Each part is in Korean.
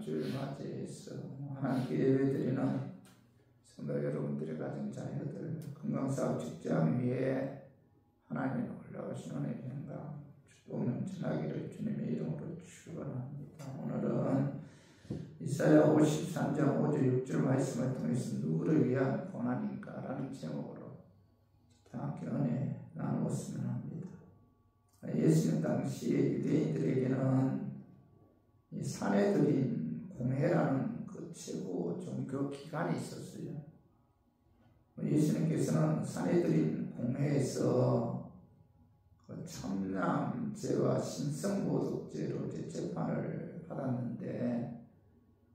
주일 맞이해서 하나님께 예배드리는 성도 여러분들의 가정 자녀들 건강사업 직장 위에 하나님의 올라가시는 은혜가 축복 넘쳐나기를 주님의 이름으로 축원합니다. 오늘은 이사야 53장 5절 6절 말씀을 통해서 누구를 위한 고난인가 라는 제목으로 함께 은혜 나누었으면 합니다. 예수님 당시에 유대인들에게는 이 사내들인 공회라는 그 최고 종교 기관이 있었어요. 예수님께서는 사내들인 공회에서 그 참남죄와 신성모독죄로 재판을 받았는데,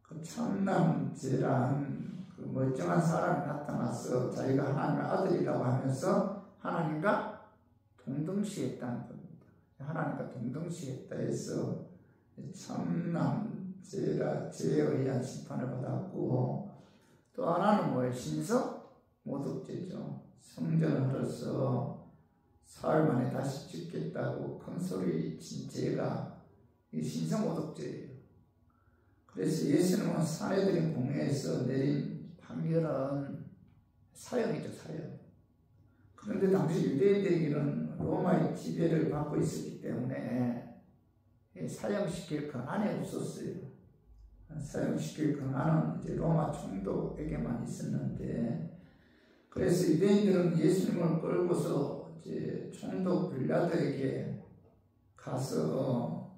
그 참남죄란 그 멀쩡한 사람이 나타나서 자기가 하나님의 아들이라고 하면서 하나님과 동등시했다는 겁니다. 하나님과 동등시했다 해서 참남죄라 죄에 의한 심판을 받았고, 또 하나는 뭐예요? 신성모독죄죠. 성전을 헐어서 사흘 만에 다시 짓겠다고 큰 소리 친 죄가 이 신성모독죄예요. 그래서 예수님은 사내들인 공회에서 내린 판결은 사형이죠, 사형. 그런데 당시 유대인들에게는 로마의 지배를 받고 있었기 때문에 사형시킬 권한이 없었어요. 사형시킬 권한은 이제 로마 총독에게만 있었는데, 그래서 유대인들은 예수님을 끌고서 이제 총독 빌라도에게 가서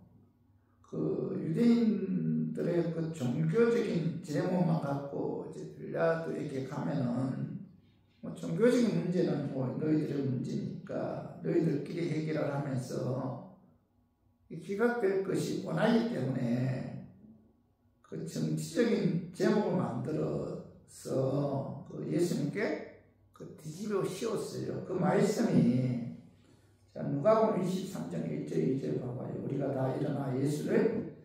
그 유대인들의 그 종교적인 제목만 갖고 이제 빌라도에게 가면은 뭐 종교적인 문제는 뭐 너희들의 문제니까 너희들끼리 해결을 하면서 기각될 것이 뻔하기 때문에 그 정치적인 제목을 만들어서 그 예수님께 그 뒤집어 씌웠어요. 그 말씀이 자, 누가복음 23장 1절 2절 봐봐요. 우리가 다 일어나 예수를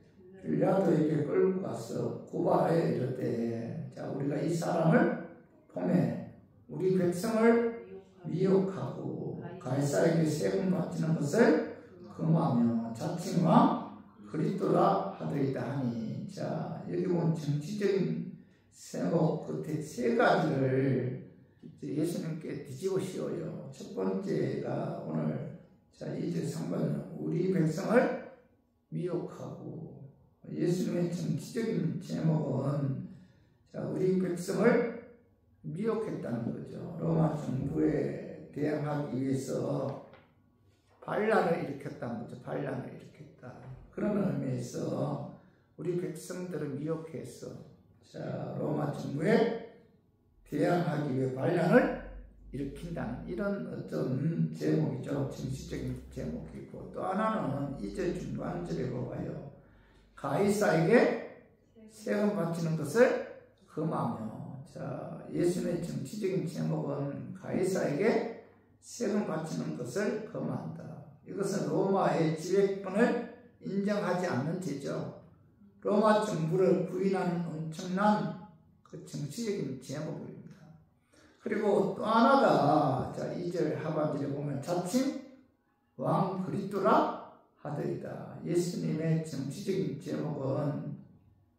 빌라도에게 끌고 가서 고발하여 이르되, 자, 우리가 이 사람을 보매 우리 백성을 미혹하고 가이사에게 세금 바치는 것을 금하며 자칭 왕 그리스도라 하더이다 하니, 자, 여기 보면 정치적인 세목 끝에 세 가지를 예수님께 뒤집어 씌워요. 첫 번째가 오늘 자 2절 상반은 우리 백성을 미혹하고, 예수님의 정치적인 제목은 자 우리 백성을 미혹했다는 거죠. 로마 정부에 대항하기 위해서 반란을 일으켰다는 거죠. 반란을 일으켰다. 그런 의미에서 우리 백성들을 미혹해서 자 로마 정부에 대항하기 위해 반란을 일으킨다는 이런 어떤 제목이죠. 정치적인 제목이고, 또 하나는 2절 중간절에 보아요. 가이사에게 세금 바치는 것을 금하며, 자 예수님의 정치적인 제목은 가이사에게 세금 바치는 것을 금한다. 이것은 로마의 지배권을 인정하지 않는 죄죠. 로마 정부를 부인하는 엄청난 그 정치적인 제목입니다. 그리고 또 하나가 자 2절 하반절에 보면 자칭 왕 그리스도라 하더이다. 예수님의 정치적인 제목은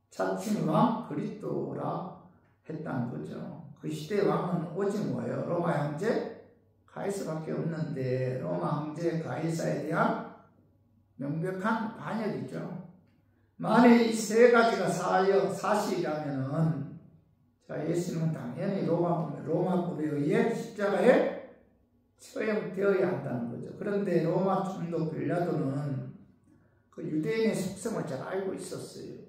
자칭 왕 그리스도라 했다는 거죠. 그 시대의 왕은 오직 뭐예요? 로마 황제 가이사밖에 없는데, 로마 황제 가이사에 대한 명백한 반역이죠. 만약 이 세 가지가 사실이라면은 자 예수님은 당연히 로마법에 의해 십자가에 처형되어야 한다는 거죠. 그런데 로마 총독 빌라도는 그 유대인의 속성을 잘 알고 있었어요.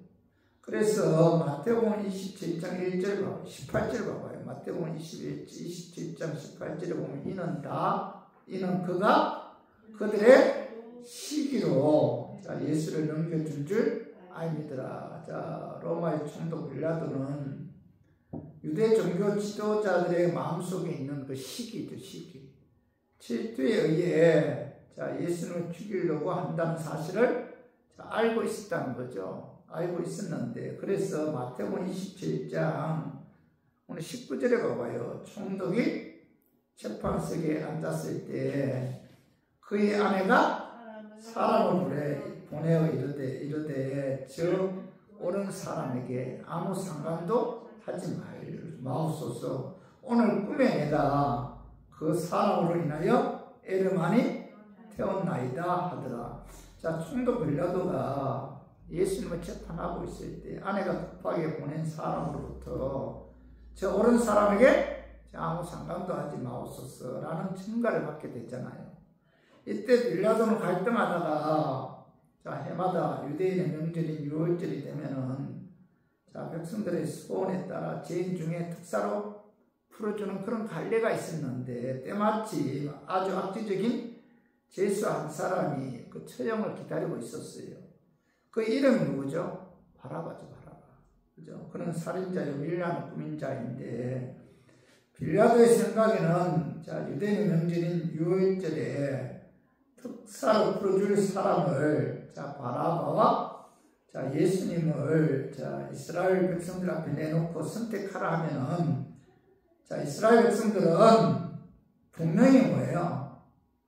그래서 마태복음 27장 1절 18절 봐봐요. 마태복음 27장 18절에 보면 이는 그가 그들의 시기로 자 예수를 넘겨준 줄 알미더라. 자 로마의 총독 빌라도는 유대 종교 지도자들의 마음속에 있는 그 시기죠, 시기. 질투에 의해 자 예수님을 죽이려고 한다는 사실을 알고 있었다는 거죠. 알고 있었는데, 그래서 마태복음 27장 오늘 19절에 봐봐요. 총독이 재판석에 앉았을 때 그의 아내가 사람을 보내어 이르되 저 옳은 사람에게 아무 상관도 하지 마옵소서. 오늘 꿈에 내가 그 사람으로 인하여 애를 많이 태웠나이다 하더라. 자, 총독 빌라도가 예수님을 재판하고 있을 때 아내가 급하게 보낸 사람으로부터 저 옳은 사람에게 아무 상관도 하지 마옵소서 라는 증가를 받게 됐잖아요. 이때 빌라도는 갈등하다가 자, 해마다 유대인의 명절인 유월절이 되면은 자, 백성들의 소원에 따라 죄인 중에 특사로 풀어주는 그런 관례가 있었는데 때마침 아주 악질적인 죄수 한 사람이 그 처형을 기다리고 있었어요. 그 이름이 누구죠? 바라바죠, 바라바. 그죠? 그는 살인자요, 밀라는 꾸민 자인데 빌라도의 생각에는 자, 유대인의 명절인 유월절에 특사로 풀어줄 사람을 자, 바라바와 자, 예수님을 자, 이스라엘 백성들 앞에 내놓고 선택하라 하면은 자, 이스라엘 백성들은 분명히 뭐예요?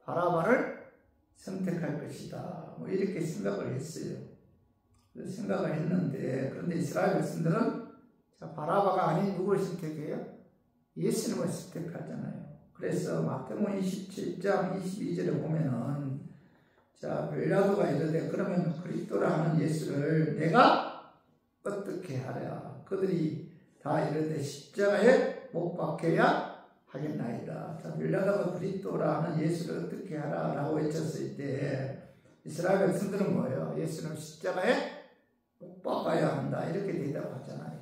바라바를 선택할 것이다. 뭐 이렇게 생각을 했어요. 생각을 했는데 그런데 이스라엘 백성들은 자, 바라바가 아닌 누구를 선택해요? 예수님을 선택하잖아요. 그래서 마태복음 27장 22절에 보면은 자, 빌라도가 이르되 그러면 그리스도라는 예수를 내가 어떻게 하랴? 그들이 다 이르되 십자가에 못 박혀야 하겠나이다. 자, 빌라도가 그리스도라는 예수를 어떻게 하라? 라고 외쳤을 때 이스라엘 백성들은 뭐예요? 예수는 십자가에 못 박아야 한다. 이렇게 대답하잖아요.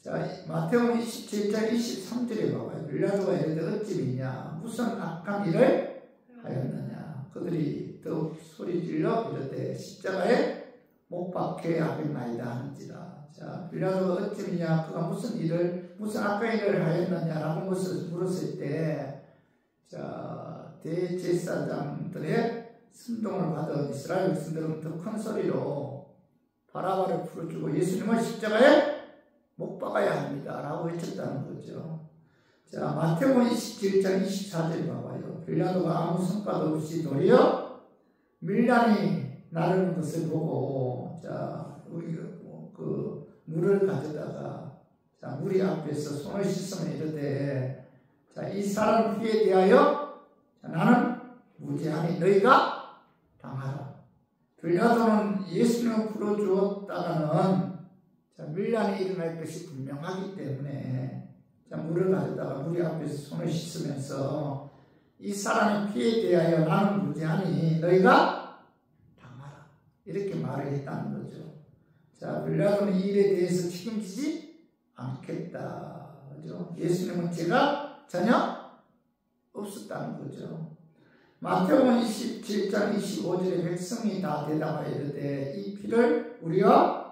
자, 마태복음 27장 23절에 봐봐요. 빌라도가 이르되 어찌 믿냐? 무슨 악한 일을 하였느냐? 그들이 더욱 소리질러 이르되 십자가에 못 박혀야 하겠나이다 하는지라. 자, 빌라도가 어찌 믿냐? 그가 무슨 악한 일을 하였느냐라고 물었을 때, 자, 대제사장들의 순동을 받은 이스라엘 백성들은 더 큰 소리로 바라바를 풀어주고 예수님을 십자가에 못 박아야 합니다. 라고 외쳤다는 거죠. 자, 마태복음 27장 24절 봐봐요. 빌라도가 아무 성과도 없이 도리어 밀란이 나르는 것을 보고, 자, 그 물을 가져다가, 자, 무리 앞에서 손을 씻으며 이르되, 자, 이 사람 피에 대하여 자, 나는 무죄하니 너희가 당하라. 빌라도는 예수님을 풀어주었다가는 자, 밀란이 일어날 것이 분명하기 때문에 자, 물을 가져다가 무리 앞에서 손을 씻으면서 이 사람의 피에 대하여 나는 무죄하니 너희가 당하라. 이렇게 말을 했다는 거죠. 자, 빌라도는 이 일에 대해서 책임지지 않겠다. 그죠? 예수님은 죄가 전혀 없었다는 거죠. 마태복음 27장 25절에 백성이 다 대답하여 이르되 이 피를 우리와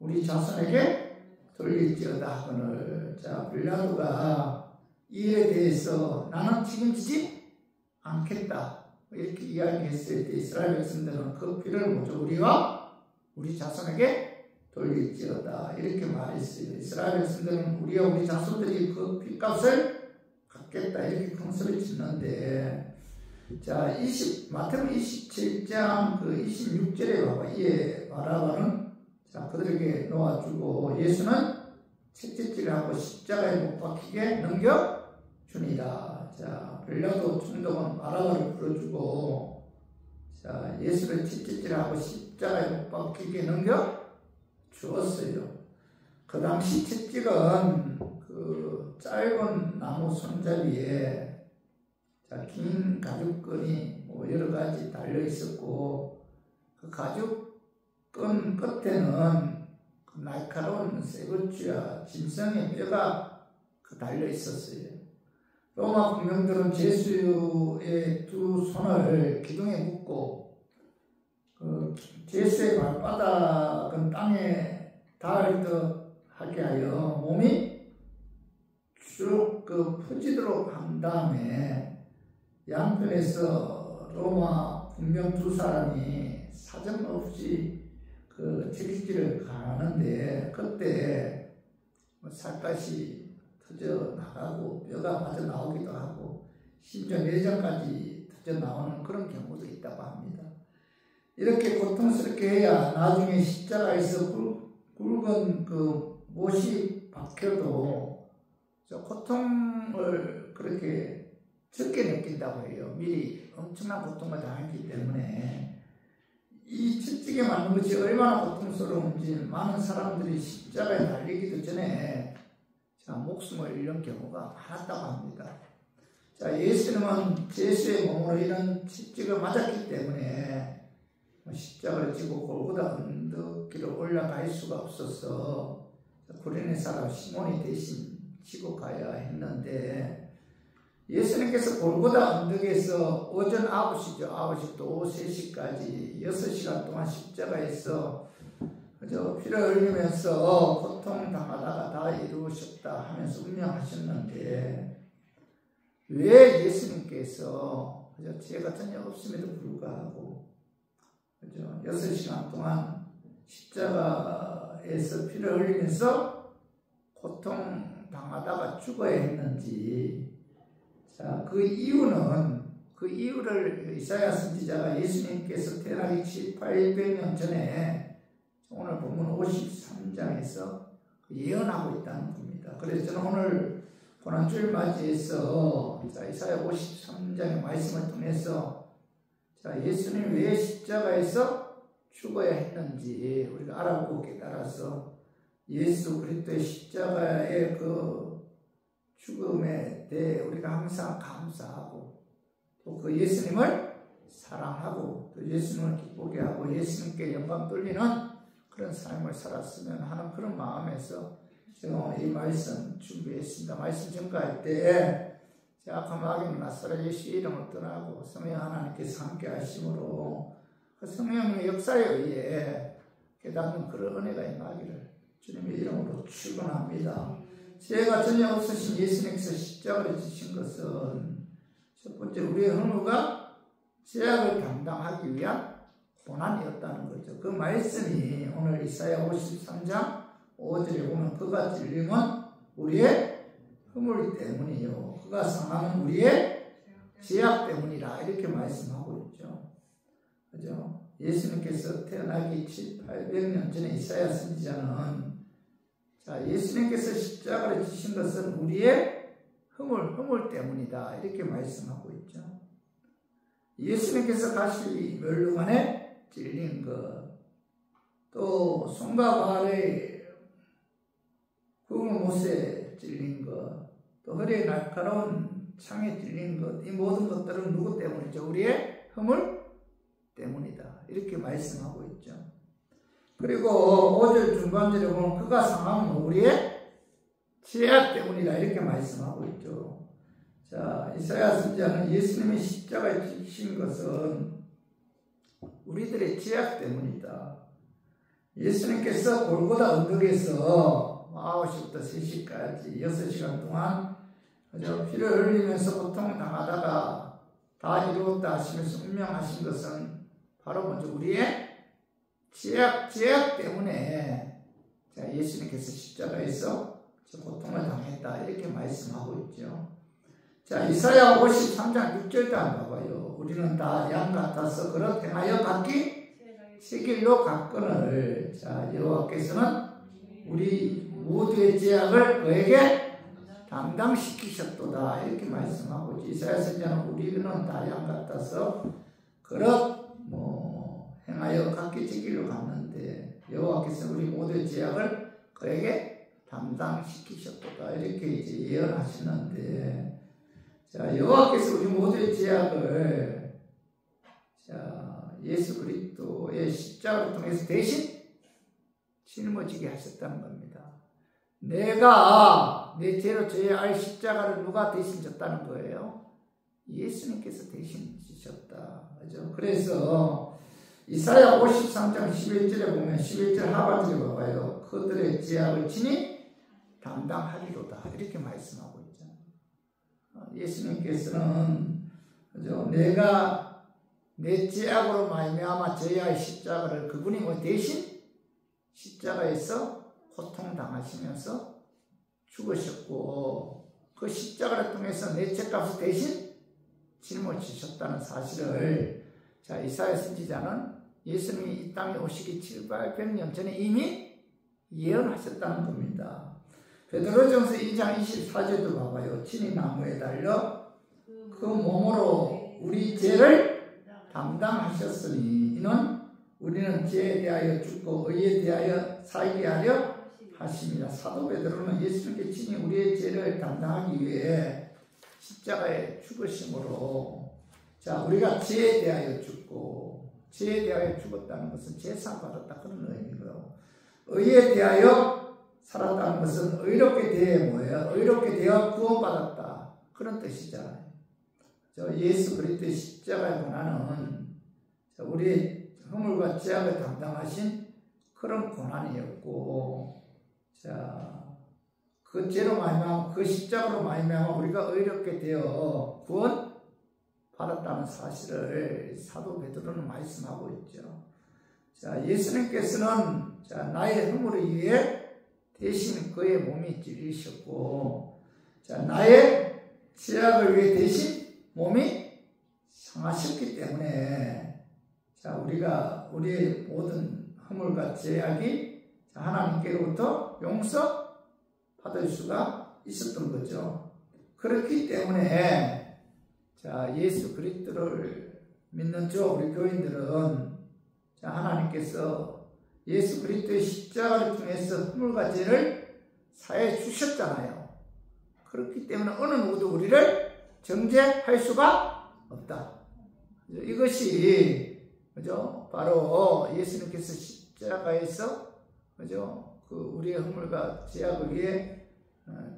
우리 자손에게 돌릴지어다 하거늘. 자, 빌라도가 이 일에 대해서 나는 책임지지 않겠다 이렇게 이야기했을 때 이스라엘 백성들은 그 피를 모두 우리와 우리 자손에게 돌릴지어다 이렇게 말했어요. 이스라엘 백성들은 우리와 우리 자손들이 그 피값을 갚겠다 이렇게 큰 소리 짓는데, 자, 마태복음 27장 그 26절에 봐봐. 이에 바라바는 자, 그들에게 놓아주고 예수는 채찍질을 하고 십자가에 못 박히게 넘겨주니라. 자, 빌라도 총독은 바라바를 풀어주고 자, 예수를 채찍질하고 십자가에 못 박히게 넘겨주었어요. 그 당시 채찍은 그 짧은 나무 손잡이에 자, 긴 가죽끈이 뭐 여러 가지 달려 있었고 그 가죽끈 끝에는 그 날카로운 쇠고추야 짐승의 뼈가 그 달려 있었어요. 로마 군병들은 제수의 두 손을 기둥에 묶고 그 제수의 발바닥은 땅에 닿을 듯 하게 하여 몸이 쭉 그 퍼지도록 한 다음에 양편에서 로마 군병 두 사람이 사정없이 그 채찍질을 가는데 그때 살갗이 터져 나가고 뼈가 빠져 나오기도 하고 심지어 내장까지 터져 나오는 그런 경우도 있다고 합니다. 이렇게 고통스럽게 해야 나중에 십자가에서 굵은 그 못이 박혀도 고통을 그렇게 적게 느낀다고 해요. 미리 엄청난 고통을 당했기 때문에 이 채찍에 맞는 것이 얼마나 고통스러운지 많은 사람들이 십자가에 달리기도 전에 목숨을 잃는 경우가 많았다고 합니다. 예수님은 제수의 몸으로 이런 채찍을 맞았기 때문에 십자가를 지고 골고다 언덕길을 올라갈 수가 없어서 구레네 사람 시몬이 대신 지고 가야 했는데, 예수님께서 골고다 언덕에서 오전 9시죠. 9시부터 오후 3시까지 6시간 동안 십자가에서 피를 흘리면서 고통당하다가 다 이루셨다 하면서 운명하셨는데, 왜 예수님께서 죄가 전혀 없음에도 불구하고 6시간 동안 십자가에서 피를 흘리면서 고통당하다가 죽어야 했는지, 그 이유를 이사야 선지자가 예수님께서 태어나기 700년 전에 오늘 본문 53장에서 예언하고 있다는 겁니다. 그래서 저는 오늘 고난주일 맞이해서 이사야 53장의 말씀을 통해서 예수님이 왜 십자가에서 죽어야 했는지 우리가 알아보고 깨달아서 예수 그리스도의 십자가의 그 죽음에 대해 우리가 항상 감사하고 또 그 예수님을 사랑하고 또 예수님을 기쁘게 하고 예수님께 영광 돌리는 그런 삶을 살았으면 하는 그런 마음에서 제가 이 말씀 준비했습니다. 말씀 전가할 때 악한 마귀는 나사렛 예수 이름을 떠나고 성령 하나님께서 함께 하심으로 그 성령의 역사에 의해 깨닫는 그런 은혜가 임하기를 주님의 이름으로 축원합니다. 죄가 전혀 없으신 예수님께서 십자가를 지신 것은 첫 번째 우리의 허물과 죄악을 감당하기 위한 고난이었다는 거죠. 그 말씀이 오늘 이사야 53장 5절에 보면 그가 찔림은 우리의 허물 때문이요 그가 상함은 우리의 죄악 때문이라 이렇게 말씀하고 있죠. 그죠? 예수님께서 태어나기 700~800년 전에 이사야 선지자는 예수님께서 십자가를 지신 것은 우리의 허물 때문이다 이렇게 말씀하고 있죠. 예수님께서 가시 멸류관에 찔린 것, 또 손과 발에 굵은 못에 찔린 것, 또 허리에 날카로운 창에 찔린 것, 이 모든 것들은 누구 때문이죠? 우리의 허물 때문이다 이렇게 말씀하고 있죠. 그리고 5절 중간절에 보면 그가 상함은 우리의 죄악 때문이다 이렇게 말씀하고 있죠. 이사야 선지자는 예수님이 십자가에 지신 것은 우리들의 죄악 때문이다. 예수님께서 골고다 언덕에서 9시부터 3시까지 6시간 동안 피를 흘리면서 고통당하다가 다 이루었다 하시면서 운명하신 것은 바로 먼저 우리의 죄악 때문에 예수님께서 십자가에서 고통을 당했다 이렇게 말씀하고 있죠. 이사야 53장 6절도 한번 봐봐요. 우리는 다 양 같아서 그릇 행하여 각기 새 길로 갔거늘 여호와께서는 우리 모두의 죄악을 그에게 담당시키셨도다 이렇게 말씀하고 있죠. 이사야 선지자는 우리는 다 양 같아서 그릇 행하여 각기 제 길로 갔는데 여호와께서 우리 모두의 죄악을 그에게 담당시키셨도다 이렇게 이제 예언하셨는데, 여호와께서 우리 모두의 죄악을 예수 그리스도의 십자가를 통해서 대신 짊어지게 하셨다는 겁니다. 내가 내 죄로 져야 할 십자가를 누가 대신 졌다는 거예요? 예수님께서 대신 지셨다. 그죠? 그래서 이사야 53장 11절에 보면 11절 하반절에 봐봐요. 그들의 죄악을 친히 담당하리로다 이렇게 말씀하고 있죠. 예수님께서는 그죠? 내가 내 죄악으로 말미암아 져야 할 십자가를 그분이 대신 십자가에서 고통당하시면서 죽으셨고 그 십자가를 통해서 내 죄값을 대신 짊어지셨다는 사실을 이사야 선지자는 예수님이 이 땅에 오시기 700~800년 전에 이미 예언하셨다는 겁니다. 베드로전서 2장 24절도 봐봐요. 친히 나무에 달려 그 몸으로 우리 죄를 담당하셨으니 이는 우리는 죄에 대하여 죽고 의에 대하여 살게 하려 하십니다. 사도 베드로는 예수님께 친히 우리의 죄를 담당하기 위해 십자가에 죽으심으로, 자, 우리가 죄에 대하여 죽고, 죄에 대하여 죽었다는 것은 죄상 받았다 그런 의미고요. 의에 대하여 살았다는 것은 의롭게 대해 뭐예요? 의롭게 되어 구원받았다 그런 뜻이잖아요. 예수 그리스도의 십자가의 고난은 우리의 허물과 죄악을 담당하신 그런 고난이었고, 자, 그 죄로 말미암아, 그 십자가로 말미암아 우리가 의롭게 되어 구원 받았다는 사실을 사도 베드로는 말씀하고 있죠. 자, 예수님께서는 자, 나의 허물을 위해 대신 그의 몸이 찔리셨고, 자, 나의 죄악을 위해 대신 몸이 상하셨기 때문에, 자, 우리가 우리의 모든 허물과 죄악이 하나님께로부터 용서받을 수가 있었던 거죠. 그렇기 때문에 자, 예수 그리스도를 믿는 우리 교인들은 자, 하나님께서 예수 그리스도의 십자가를 통해서 허물과 죄를 사해 주셨잖아요. 그렇기 때문에 어느 누구도 우리를 정죄할 수가 없다. 이것이 그죠? 바로 예수님께서 십자가에서 그죠? 그 우리의 허물과 죄악을 위해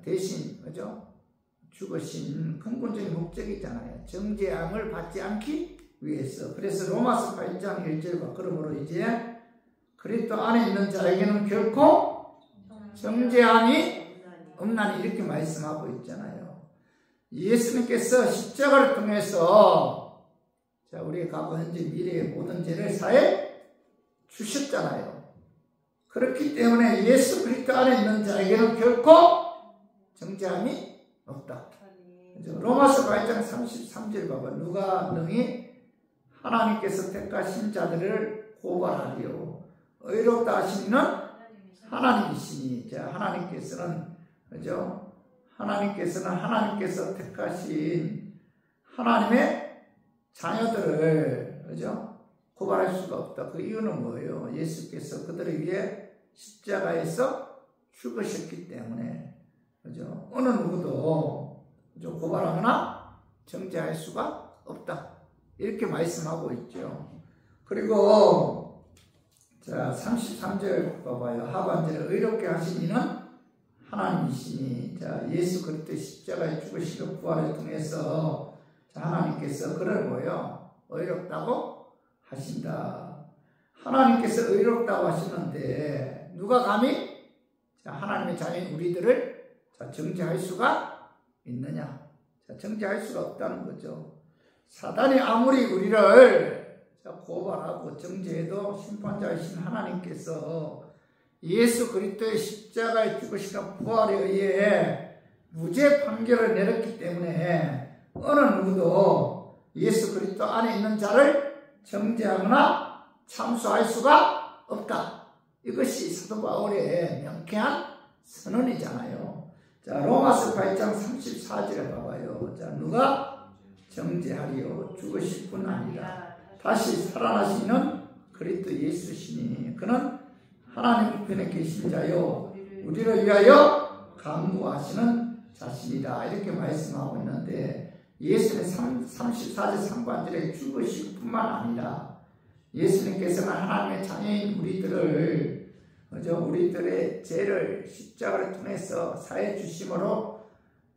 대신 그죠? 죽으신 근본적인 목적이잖아요. 정죄함을 받지 않기 위해서. 그래서 로마서 8장 1절과 그러므로 이제 그리스도 안에 있는 자에게는 결코 정죄함이 없나니 이렇게 말씀하고 있잖아요. 예수님께서 십자가를 통해서 자, 우리의 과거, 현재, 미래의 모든 죄를 사해 주셨잖아요. 그렇기 때문에 예수 그리스도 안에 있는 자에게는 결코 정죄함이 없다. 로마서 8장 33절 봐봐. 누가 능히 하나님께서 택하신 자들을 고발하리요. 의롭다 하시는 하나님이시니. 자, 하나님께서는 그죠? 하나님께서 택하신 하나님의 자녀들을 그죠? 고발할 수가 없다. 그 이유는 뭐예요? 예수께서 그들을 위해 십자가에서 죽으셨기 때문에 그죠? 어느 누구도 그죠? 고발하거나 정죄할 수가 없다. 이렇게 말씀하고 있죠. 그리고 자 33절 봐봐요. 하반절에 의롭게 하신 이는 하나님이시니. 자, 예수 그리스도의 십자가에 죽으시고 부활을 통해서 자, 하나님께서 그를 뭐요? 의롭다고 하신다. 하나님께서 의롭다고 하시는데 누가 감히 자, 하나님의 자녀인 우리들을 자, 정죄할 수가 있느냐? 자, 정죄할 수가 없다는 거죠. 사단이 아무리 우리를 자, 고발하고 정죄해도 심판자이신 하나님께서 예수 그리스도의 십자가에 죽으시는 부활에 의해 무죄 판결을 내렸기 때문에 어느 누구도 예수 그리스도 안에 있는 자를 정죄하거나 참수할 수가 없다. 이것이 사도 바울의 명쾌한 선언이잖아요. 자, 로마서 8장 34절에 봐봐요. 자, 누가 정죄하리요? 죽으실 뿐 아니라 다시 살아나시는 그리스도 예수시니 그는 하나님 우편에 계신 자요 우리를 위하여 간구하시는 자신이다. 이렇게 말씀하고 있는데 예수는 34절 3관절에 죽으실 뿐만 아니라 예수님께서는 하나님의 자녀인 우리들을 그죠? 우리들의 죄를 십자가를 통해서 사해 주심으로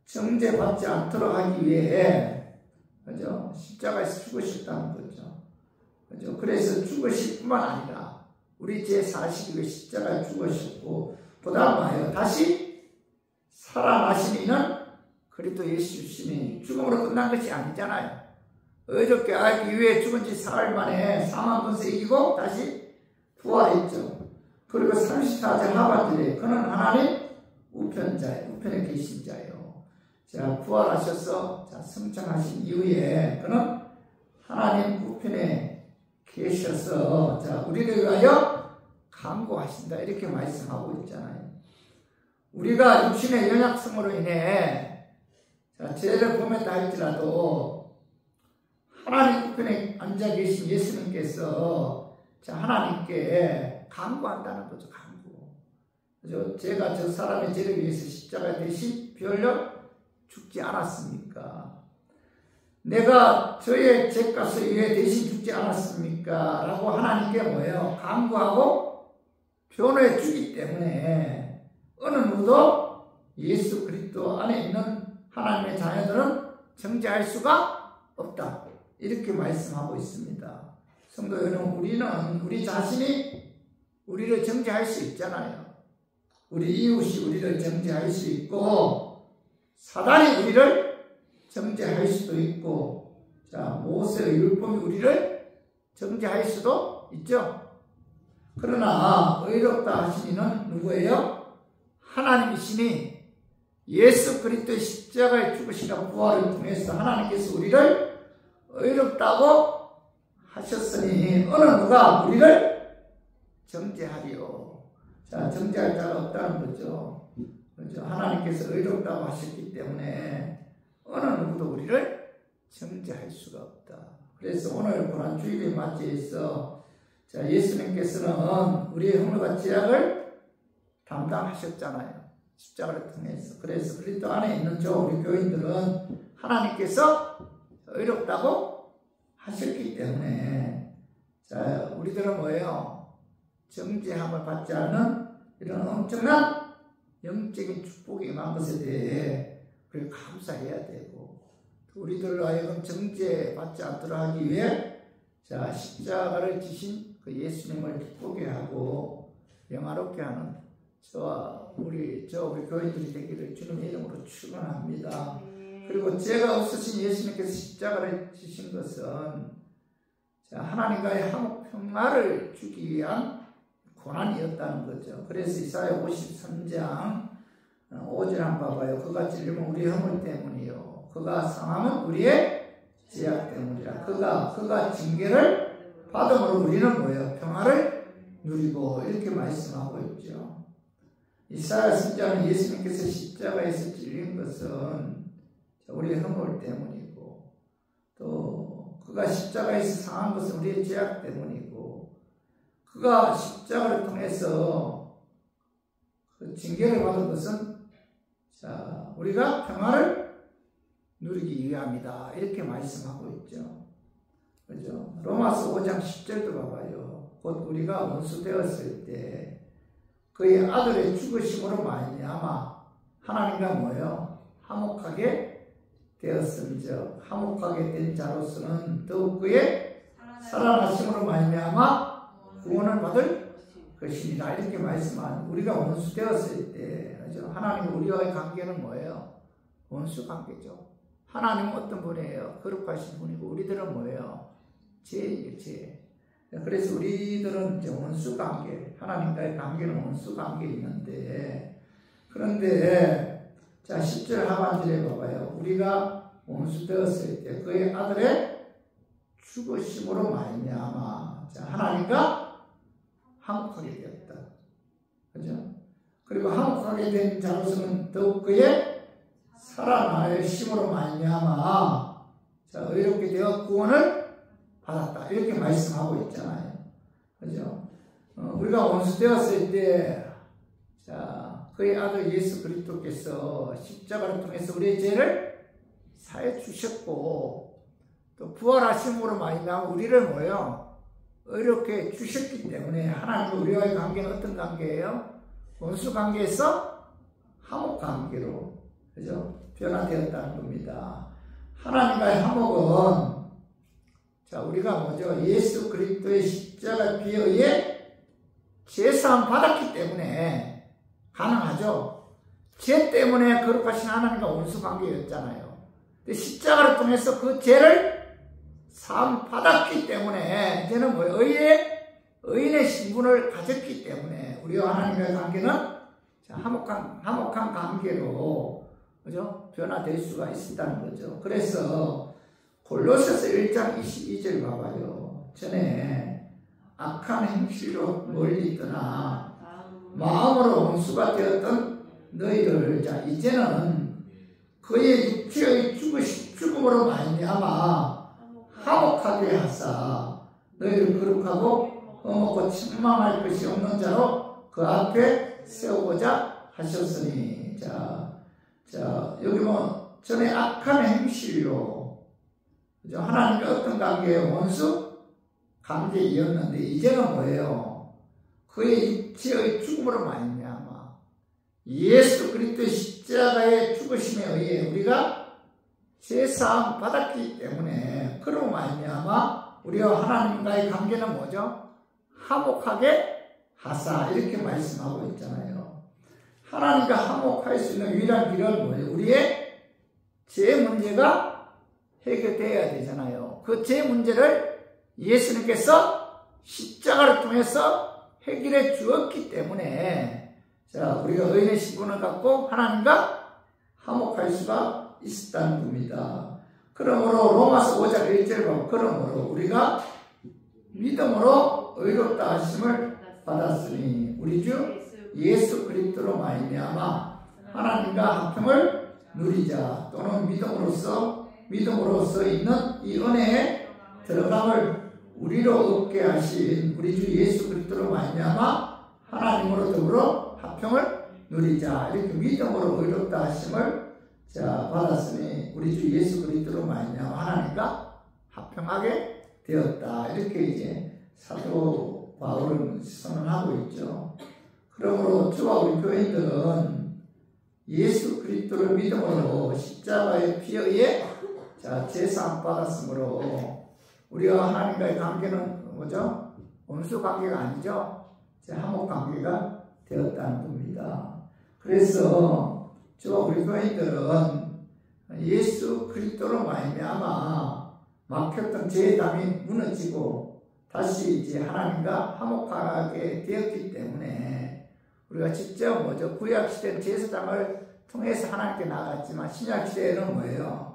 정죄받지 않도록 하기 위해 그죠? 십자가에서 죽으셨다는 거죠. 그죠? 그래서 죽으실 뿐만 아니라 우리 죄 사시기 위해 십자가에 죽으셨고 그다음 다시 살아나신 이는 그리스도 예수시니 죽음으로 끝난 것이 아니잖아요. 의롭게 하기 위해 죽은 지 사흘 만에 사망 권세 이기고 다시 부활했죠. 그리고 34절 하반절에 그는 하나님 우편에 계신 자예요. 자, 부활하셔서 자, 승천하신 이후에 그는 하나님 우편에 계셔서 자, 우리를 위하여 강구하신다. 이렇게 말씀하고 있잖아요. 우리가 육신의 연약성으로 인해 죄를 범했다 할지라도 하나님 우편에 앉아 계신 예수님께서 하나님께 강구한다는 거죠. 강구. 제가 저 사람의 죄를 위해서 십자가에 대신 피 흘려 죽지 않았습니까? 내가 저의 죄값을 위해 대신 죽지 않았습니까? 라고 하나님께 뭐예요? 강구하고 변호해 주기 때문에 어느 누구도 예수 그리스도 안에 있는 하나님의 자녀들은 정죄할 수가 없다. 이렇게 말씀하고 있습니다. 성도 여러분, 우리는 우리 자신이 우리를 정죄할 수 있잖아요. 우리 이웃이 우리를 정죄할 수 있고 사단이 우리를 정죄할 수도 있고 모세의 율법이 우리를 정죄할 수도 있죠. 그러나 의롭다 하신 이는 누구예요? 하나님이시니 예수 그리스도의 십자가의 죽으심과 부활을 통해서 하나님께서 우리를 의롭다고 하셨으니 어느 누가 우리를 정죄하리요. 정죄할 자가 없다는 거죠. 하나님께서 의롭다고 하셨기 때문에 어느 누구도 우리를 정죄할 수가 없다. 그래서 오늘 고난주일을 맞이해서 예수님께서는 우리의 허물과 죄악을 담당하셨잖아요. 십자가를 통해서. 그래서 그리스도 안에 있는 우리 교인들은 하나님께서 의롭다고 하셨기 때문에 우리들은 뭐예요? 정죄함을 받지 않는 이런 엄청난 영적인 축복이 임한 것에 대해 우리가 감사해야 되고 우리들로 하여금 정죄받지 않도록 하기 위해 십자가를 지신 그 예수님을 기쁘게 하고 영화롭게 하는 저와 우리 교인들이 되기를 주님의 이름으로 축원합니다. 그리고 죄가 없으신 예수님께서 십자가를 지신 것은 하나님과의 한국 평화를 주기 위한 고난이었다는 거죠. 그래서 이사야 53장 5절 한번 봐봐요. 그가 찔림은 우리의 허물 때문이요 그가 상함은 우리의 죄악 때문이라. 그가 징계를 받음으로 우리는 뭐예요? 평화를 누리고 이렇게 말씀하고 있죠. 이사야 선지자는 예수님께서 십자가에서 찔린 것은 우리의 허물 때문이고 또 그가 십자가에서 상한 것은 우리의 죄악 때문이고 그가 십자가를 통해서 그 징계를 받은 것은 우리가 평화를 누리기 위함이다. 이렇게 말씀하고 있죠. 그죠? 로마서 5장 10절도 봐봐요. 곧 우리가 원수 되었을 때 그의 아들의 죽으심으로 말미암아 하나님과 뭐예요? 화목하게 되었은즉 화목하게 된 자로서는 더욱 그의 살아나심으로 말미암아 구원을 받을 것이니라. 이렇게 말씀한 우리가 원수 되었을 때 하나님 우리와의 관계는 뭐예요? 원수 관계죠. 하나님은 어떤 분이에요? 거룩하신 분이고 우리들은 뭐예요? 죄예요, 죄. 그래서 우리들은 이제 원수 관계, 하나님과의 관계는 원수 관계에 있는데 그런데 10절 하반절에 봐봐요. 우리가 원수 되었을 때 그의 아들의 죽으심으로 말미암아 하나님과 화목하게 되었다. 그죠? 그리고 화목하게 된 자로서는 더욱 그의 살아나심으로 말미암아 의롭게 되어 구원을 받았다. 이렇게 말씀하고 있잖아요. 그죠? 우리가 원수 되었을 때 그의 아들 예수 그리스도께서 십자가를 통해서 우리의 죄를 사해 주셨고 또 부활하심으로 말미암아 우리를 뭐예요? 의롭게 주셨기 때문에 하나님과 우리와의 관계는 어떤 관계예요? 원수 관계에서 화목 관계로 그죠? 변화되었다는 겁니다. 하나님과의 화목은 우리가 뭐죠? 예수 그리스도의 십자가 피에 의해 죄사함 받았기 때문에 가능하죠. 죄 때문에 거룩하신 하나님과 원수 관계였잖아요. 근데 십자가를 통해서 그 죄를 사함 받았기 때문에 이제는 뭐 의인의 신분을 가졌기 때문에 우리와 하나님과의 관계는 화목한 관계로 그죠? 변화될 수가 있다는 거죠. 그래서 골로새서 1장 22절 봐봐요. 전에 악한 행실로 멀리 떠나 마음으로 원수가 되었던 너희를 자 이제는 그의 육체의 죽음으로 말미암아 화목하게 하사 너희를 거룩하고 흠없고 책망할 것이 없는 자로 그 앞에 세우고자 하셨으니 자 여기 뭐 전에 악한 행실로 하나님과 어떤 관계에 원수 관계이었는데 이제는 뭐예요? 그의 육체의 죽음으로 말미암아 예수 그리스도의 십자가의 죽으심에 의해 우리가 제사함 받았기 때문에 그로 말미암아 우리와 하나님과의 관계는 뭐죠? 화목하게 하사 이렇게 말씀하고 있잖아요. 하나님과 화목할 수 있는 유일한 길은 뭐예요? 우리의 죄 문제가 해결되어야 되잖아요. 그 죄 문제를 예수님께서 십자가를 통해서 해결해 주었기 때문에 자 우리가 의인의 신분을 갖고 하나님과 화목할 수가 있었다는 겁니다. 그러므로 로마서 5장 1절 보면 그러므로 우리가 믿음으로 의롭다 하심을 받았으니 우리 주 예수 그리스도로 말미암아 하나님과 화평을 누리자 또는 믿음으로써 있는 이 은혜에 들어감을 우리로 얻게 하신 우리 주 예수 그리스도로 말미암아 하나님으로 더불어 화평을 누리자 이렇게 믿음으로 의롭다 하심을 받았으니 우리 주 예수 그리스도로 말미암아 하나님과 화평하게 되었다 이렇게 이제 사도 바울은 선언하고 있죠. 그러므로 저와 우리 교인들은 예수 그리스도를 믿음으로 십자가의 피에 의해 제사함 받았으므로 우리와 하나님과의 관계는 뭐죠? 원수 관계가 아니죠. 화목 관계가 되었다는 겁니다. 그래서 저와 우리 교인들은 예수 그리스도로 말미암아 막혔던 죄의 담이 무너지고 다시 이제 하나님과 화목하게 되었기 때문에 우리가 직접 뭐죠? 구약 시대는 제사장을 통해서 하나님께 나아갔지만 신약 시대에는 뭐예요?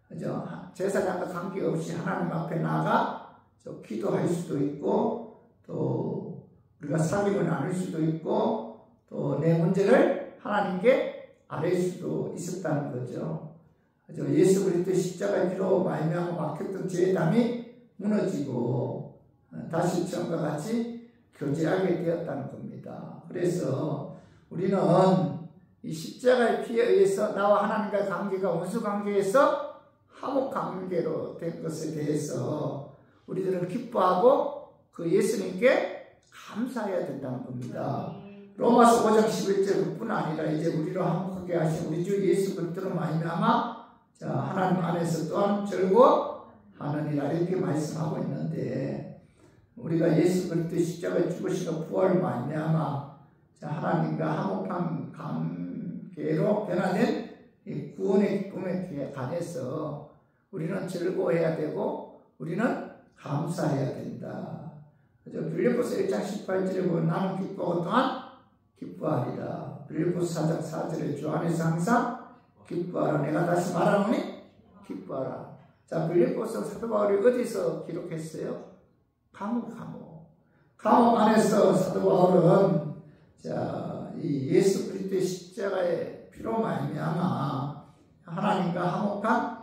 그죠? 제사장과 관계없이 하나님 앞에 나아가 기도할 수도 있고 또 우리가 사귐을 나눌 수도 있고 또 내 문제를 하나님께 아뢰 수도 있었다는 거죠. 그죠? 예수 그리스도 십자가의 피로 말미암아 막혔던 죄의 담이 무너지고 다시 처음과 같이 교제하게 되었다는 겁니다. 그래서 우리는 이 십자가의 피에 의해서 나와 하나님과의 관계가 원수 관계에서 화목 관계로 된 것에 대해서 우리들은 기뻐하고 그 예수님께 감사해야 된다는 겁니다. 로마서 5장 11절 뿐 아니라 이제 우리로 화목하게 하신 우리 주 예수 그리스도로 말미암아 하나님 안에서 또한 즐거워하느니라 이렇게 말씀하고 있는데 우리가 예수 그리스도의 십자가의 죽으시고 부활을 말미암아 하나님과 화목한 관계로 변화된 이 구원의 기쁨에 관해서 우리는 즐거워해야 되고 우리는 감사해야 된다. 빌립보서 1장 18절에 보면 나는 기뻐하고 또한 기뻐하리라. 빌립보서 4장 4절에 주 안에서 항상 기뻐하라. 내가 다시 말하노니 기뻐하라. 자, 빌립보서 사도 바울이 어디서 기록했어요? 감옥 안에서 사도 바울은 이 예수 그리스도의 십자가의 피로 말미암아 하나님과 화목한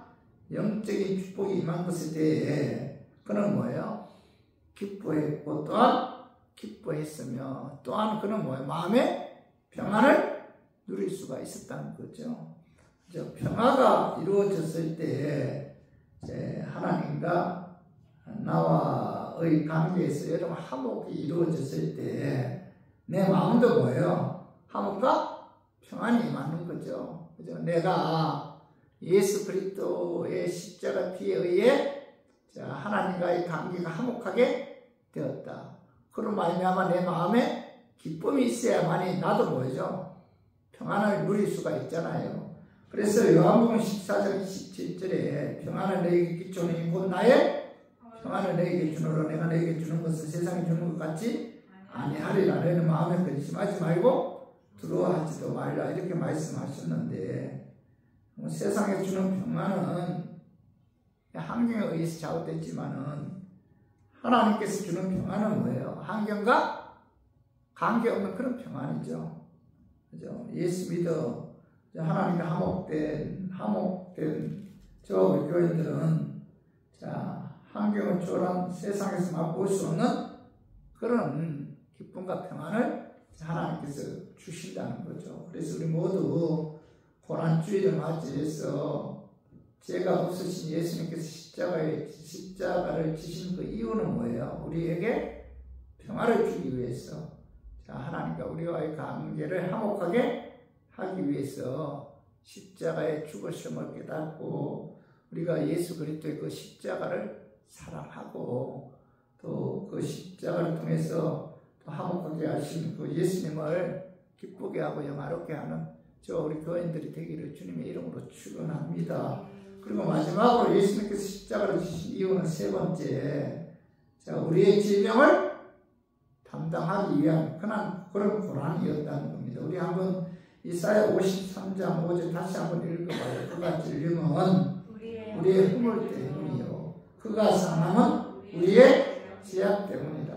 영적인 축복이 임한 것에 대해 그는 뭐예요? 기뻐했고 또한 기뻐했으며 또한 그는 뭐예요? 마음의 평안을 누릴 수가 있었다는 거죠. 평화가 이루어졌을 때 하나님과 나와의 관계에서 여러분 화목이 이루어졌을 때 내 마음도 뭐예요? 화목과 평안이 임하는 거죠. 그죠? 내가 예수 그리스도의 십자가 피에 의해 하나님과의 관계가 화목하게 되었다. 그로 말미암아 내 마음에 기쁨이 있어야만이 나도 뭐죠? 평안을 누릴 수가 있잖아요. 그래서 요한복음 14장 27절에 평안을 너에게 끼쳐니 곧 나의 평안을 너에게 주노라. 내가 너에게 주는 것은 세상에 주는 것 같지 아니하리라. 너희는 마음에 근심하지 말고 두려워하지도 말라. 이렇게 말씀하셨는데 세상에 주는 평안은 환경에 의해서 좌우됐지만은 하나님께서 주는 평안은 뭐예요? 환경과 관계없는 그런 평안이죠. 그죠? 예수 믿어 하나님과 화목된 저와 우리 교인들은 자, 환경을 초월한 세상에서 맛볼 수 없는 그런 기쁨과 평안을 하나님께서 주신다는 거죠. 그래서 우리 모두 고난주의를 맞이해서 죄가 없으신 예수님께서 십자가를 지신 그 이유는 뭐예요? 우리에게 평화를 주기 위해서, 자, 하나님과 우리와의 관계를 화목하게 하기 위해서 십자가의 죽으심을 깨닫고 우리가 예수 그리스도의 그 십자가를 사랑하고 또 그 십자가를 통해서 또 화목하게 하신 그 예수님을 기쁘게 하고 영화롭게 하는 저 우리 교인들이 되기를 주님의 이름으로 축원합니다. 그리고 마지막으로 예수님께서 십자가를 지신 이유는 세 번째, 자, 우리의 질병을 담당하기 위한 그런 고난이었다는 겁니다. 우리 한번 이사야 53장 5절 다시 한번 읽어봐요. 그가 찔림은 우리의 허물 때문이요, 그가 상함은 우리의 죄악 때문이다.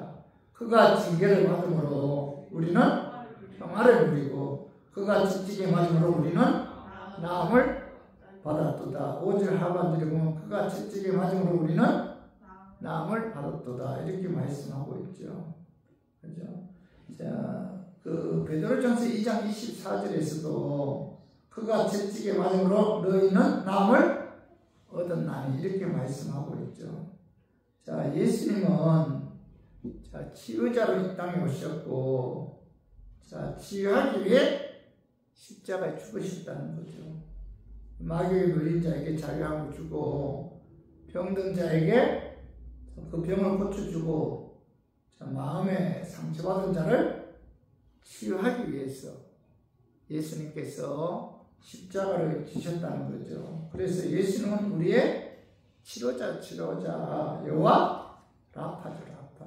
그가 징계를 받음으로 우리는 평화를 누리고 그가 찢기게 맞음으로 우리는 나음을 받았도다. 5절 하반절에 보면 그가 찢기게 맞음으로 우리는 나음을 받았도다. 이렇게 말씀하고 있죠. 그죠? 자, 그 베드로전서 2장 24절에서도 그가 채찍에 맞음으로 너희는 나음을 얻었나니 이렇게 말씀하고 있죠. 자, 예수님은 자, 치유자로 이 땅에 오셨고, 자, 치유하기 위해 십자가에 죽으셨다는 거죠. 마귀에 물린 자에게 자유함을 주고 병든 자에게 그 병을 고쳐주고, 자, 마음에 상처받은 자를 치유하기 위해서 예수님께서 십자가를 지셨다는 거죠. 그래서 예수님은 우리의 치료자 여호와 라파죠, 라파.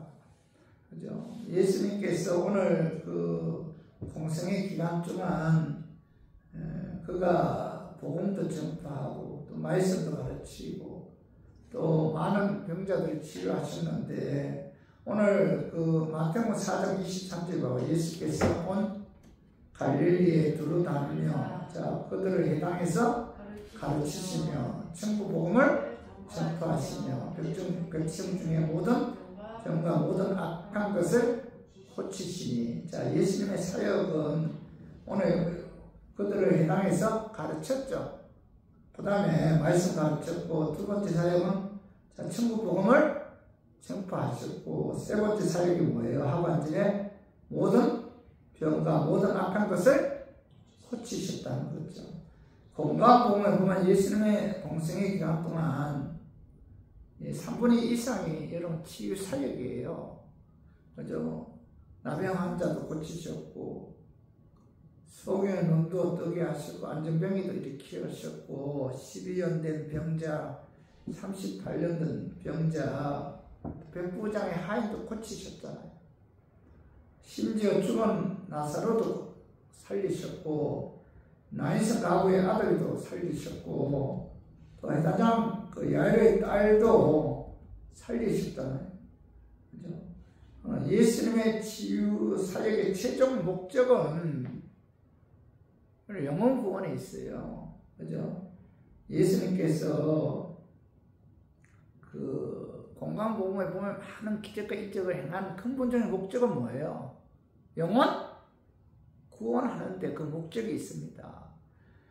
그죠? 예수님께서 오늘 그 공생의 기간 동안 그가 복음도 전파하고 또 말씀도 가르치고 또 많은 병자들을 치료하셨는데, 오늘 그 마태복음 4장 23절 봐 예수께서 온 갈릴리에 두루 다니며 자, 그들을 해당해서 가르치시며 천국 복음을 전파하시며 백성 중에 모든 병과 모든 악한 것을 고치시니, 자, 예수님의 사역은 오늘 그들을 해당해서 가르쳤죠. 그 다음에 말씀 가르쳤고, 두 번째 사역은 자, 천국 복음을 전파하셨고, 세 번째 사역이 뭐예요? 하반절에 모든 병과 모든 악한 것을 고치셨다는 거죠. 건강복음에 보면 예수님의 공생의 기간 동안 3분의 2 이상이 여러분 치유 사역이에요. 그죠? 나병 환자도 고치셨고, 소경의 눈도 뜨게 하시고, 안전병이도 일으키셨고, 12년 된 병자, 38년 된 병자, 백부장의 하인도 고치셨잖아요. 심지어 죽은 나사로도 살리셨고, 나인성 가부의 아들도 살리셨고, 또 해다장 그 야이로의 딸도 살리셨잖아요. 그죠? 예수님의 치유 사역의 최종 목적은 영혼 구원에 있어요. 그죠? 예수님께서 그 공강복음에 보면 많은 기적과 이적을 행하는 근본적인 목적은 뭐예요? 영혼 구원하는데 그 목적이 있습니다.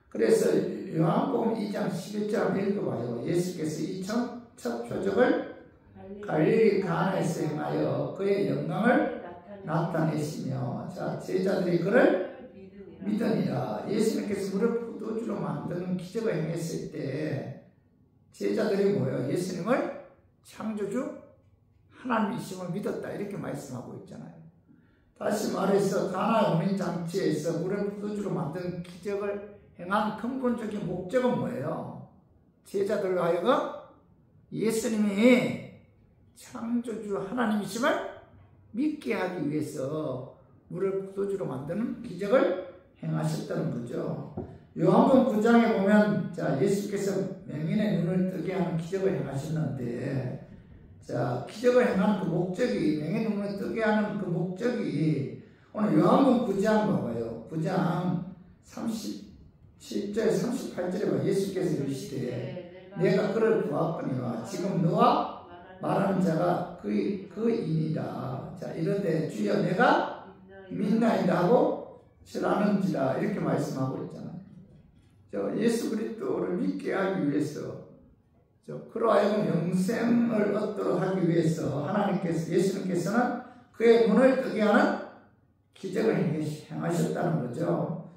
그래서 요한복음 2장 11절 읽어봐요. 예수께서 이 첫 표적을 갈릴리 가나에서 행하여 그의 영광을 나타내시며, 자, 제자들이 그를 믿으니라. 예수님께서 물을 포도주로 만드는 기적을 행했을 때 제자들이 뭐예요? 예수님을 창조주 하나님이심을 믿었다 이렇게 말씀하고 있잖아요. 다시 말해서 가나 혼인 잔치에서 물을 포도주로 만드는 기적을 행한 근본적인 목적은 뭐예요? 제자들로 하여금 예수님이 창조주 하나님이심을 믿게 하기 위해서 물을 포도주로 만드는 기적을 행하셨다는 거죠. 요한복음 9장에 보면 자, 예수께서 맹인의 눈을 뜨게 하는 기적을 행하셨는데, 자, 기적을 행하는 그 목적이, 맹의 눈을 뜨게 하는 그 목적이, 오늘 요한복음 9장 봐봐요. 9장 37절, 38절에 봐. 예수께서 이르시되 내가 그를 구하거니와 지금 너와 말하는 자가 그이니라. 자, 이런데 주여 내가 믿나이다 하고 절하는지라 이렇게 말씀하고 있잖아요. 예수 그리스도를 믿게 하기 위해서, 그로 하여금 영생을 얻도록 하기 위해서 하나님께서, 예수님께서는 그의 눈을 뜨게 하는 기적을 행하셨다는 거죠.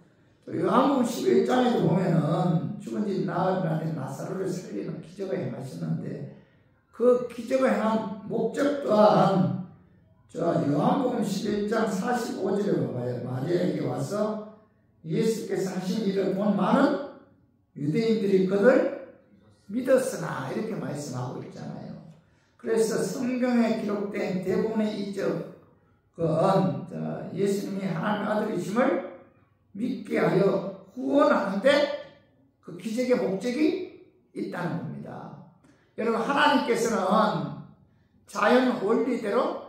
요한복음 11장에도 보면은 죽은 지 나흘 나사로를 살리는 기적을 행하셨는데, 그 기적을 행한 목적 또한 요한복음 11장 45절에 봐봐요. 마리아에게 와서 예수께서 하신 일을 본 많은 유대인들이 그를 믿었으나 이렇게 말씀하고 있잖아요. 그래서 성경에 기록된 대부분의 이적은 예수님이 하나님의 아들이심을 믿게 하여 구원하는데 그 기적의 목적이 있다는 겁니다. 여러분, 하나님께서는 자연 원리대로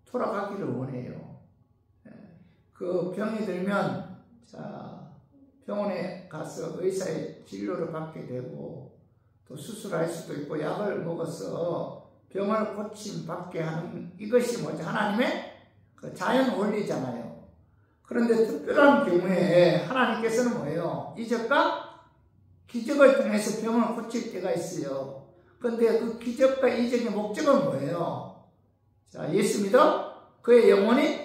돌아가기를 원해요. 그 병이 들면 병원에 가서 의사의 진료를 받게 되고 또 수술할 수도 있고 약을 먹어서 병을 고침받게 하는, 이것이 뭐죠? 하나님의 그 자연 원리잖아요. 그런데 특별한 경우에 하나님께서는 뭐예요? 이적과 기적을 통해서 병을 고칠 때가 있어요. 그런데 그 기적과 이적의 목적은 뭐예요? 자, 예수 믿어 그의 영혼이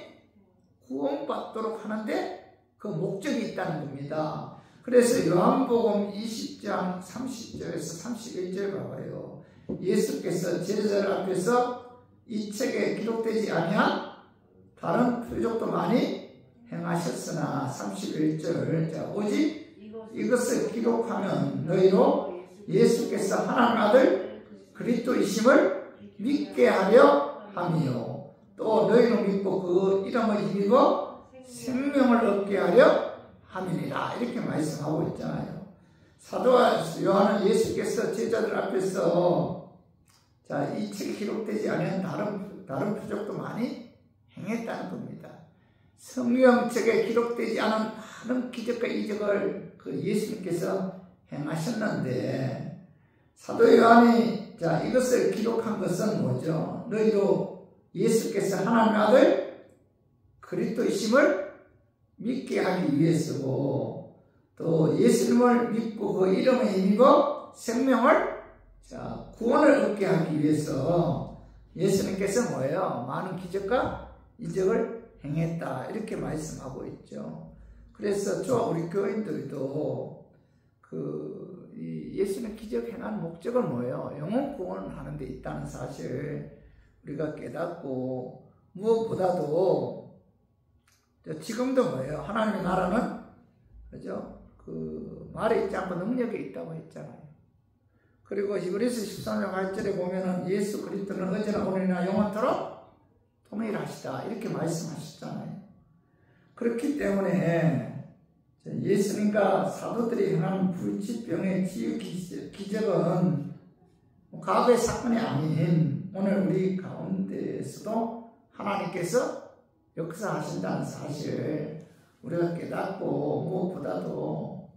구원받도록 하는데 그 목적이 있다는 겁니다. 그래서 요한복음 20장 30절에서 31절 봐봐요. 예수께서 제자들 앞에서 이 책에 기록되지 아니한 다른 표적도 많이 행하셨으나 31절, 자, 오직 이것을 기록하면 너희로 예수께서 하나님의 아들 그리스도이심을 믿게 하려 함이요, 또 너희로 믿고 그 이름을 힘입어 생명을 얻게 하려 함이니라 이렇게 말씀하고 있잖아요. 사도 요한은 예수께서 제자들 앞에서 이 책에 기록되지 않은 다른 표적도 많이 행했다는 겁니다. 성경책에 기록되지 않은 많은 기적과 이적을 그 예수님께서 행하셨는데, 사도 요한이 이것을 기록한 것은 뭐죠? 너희도 예수께서 하나님의 아들 그리스도이심을 믿게 하기 위해서고, 또 예수님을 믿고 그 이름에 힘입어 생명을, 구원을 얻게 하기 위해서 예수님께서 뭐예요? 많은 기적과 이적을 행했다 이렇게 말씀하고 있죠. 그래서 우리 교인들도 예수님 기적 행한 목적은 뭐예요? 영혼 구원하는 데 있다는 사실 우리가 깨닫고, 무엇보다도 지금도 뭐예요? 하나님의 나라는, 그죠? 말에 있지 않고 능력이 있다고 했잖아요. 그리고 히브리서 13장 8절에 보면은 예수 그리스도는 어제나 오늘이나 영원토록 동일하시다 이렇게 말씀하셨잖아요. 그렇기 때문에 예수님과 사도들이 행한 불치병의 치유 기적은 과거의 사건이 아닌 오늘 우리 가운데에서도 하나님께서 역사하신다는 사실 우리가 깨닫고, 무엇보다도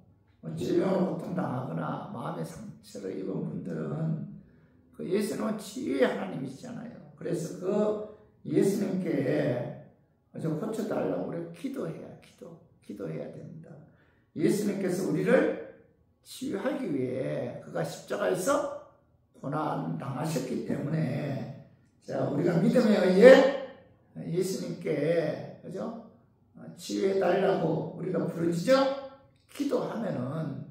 질병으로 고통당하거나 마음의 상처를 입은 분들은 그 예수님은 치유의 하나님이시잖아요. 그래서 그 예수님께 고쳐달라고 우리가 기도해야 됩니다. 예수님께서 우리를 치유하기 위해 그가 십자가에서 고난 당하셨기 때문에 우리가 믿음에 의해 예수님께, 그죠? 치유해달라고 우리가 부르짖어 기도하면은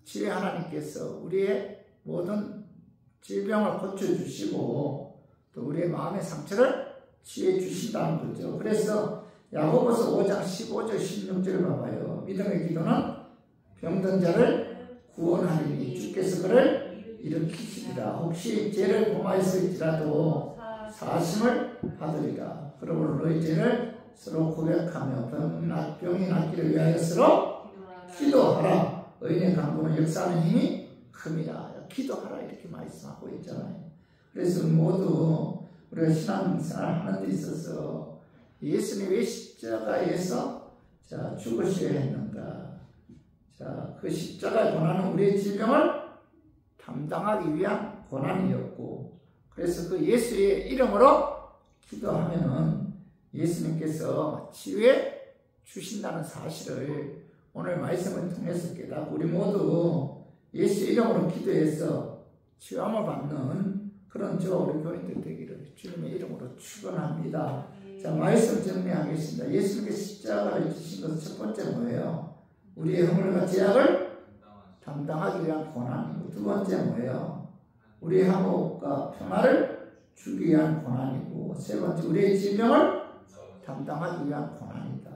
치유 하나님께서 우리의 모든 질병을 고쳐주시고 또 우리의 마음의 상처를 치유해 주신다는 거죠. 그래서 야고보서 5장 15절 16절을 봐봐요. 믿음의 기도는 병든 자를 구원하리니 주께서 그를 일으키시리라. 혹시 죄를 범하였을지라도 사심을 받으리라. 그러므로 너희 죄를 서로 고백하며 병이 낫기를 위하여 서로 기도하라. 의인의 간구는 역사하는 힘이 큽니다. 기도하라 이렇게 말씀하고 있잖아요. 그래서 모두 우리가 신앙생활 하는 데 있어서 예수님이 왜 십자가에서 죽으셔야 했는가? 그 십자가의 고난은 우리의 질병을 담당하기 위한 고난이었고, 그래서 그 예수의 이름으로 기도하면은 예수님께서 치유해 주신다는 사실을 오늘 말씀을 통해서 깨닫고 우리 모두 예수의 이름으로 기도해서 치유함을 받는 그런 저와 우리 교인들 되기를 주님의 이름으로 축원합니다. 자, 말씀 정리하겠습니다. 예수님께서 십자가를 지신 것은 첫 번째 뭐예요? 우리의 허물과 죄악을 담당하기 위한 고난이고, 두 번째 뭐예요? 우리의 화목과 평화를 주기 위한 고난이고, 세 번째 우리의 질병을 담당하기 위한 고난이다.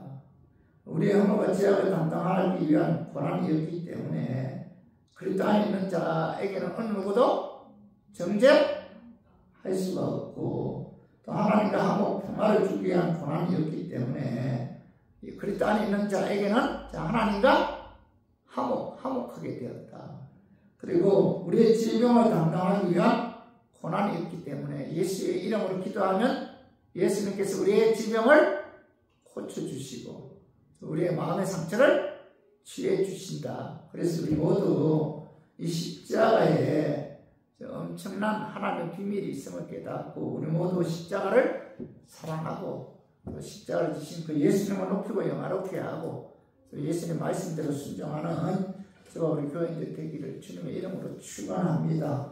우리의 허물과 죄악을 담당하기 위한 고난이었기 때문에 그리스도 안에 있는 자에게는 어느 누구도 정죄할 수가 없고, 또 하나님과 화목 평화를 주기 위한 고난이었기 때문에 그리스도 안에 있는 자에게는 하나님과 화목하게 되었다. 그리고 우리의 질병을 담당하기 위한 고난이었기 때문에 예수의 이름으로 기도하면 예수님께서 우리의 질병을 고쳐주시고 우리의 마음의 상처를 치유해 주신다. 그래서 우리 모두 이 십자가에 엄청난 하나님의 비밀이 있음을 깨닫고 우리 모두 십자가를 사랑하고 또 십자가를 지신 그 예수님을 높이고 영화롭게 하고 또 예수님 말씀대로 순종하는 저와 우리 교인들 되기를 주님의 이름으로 축원합니다.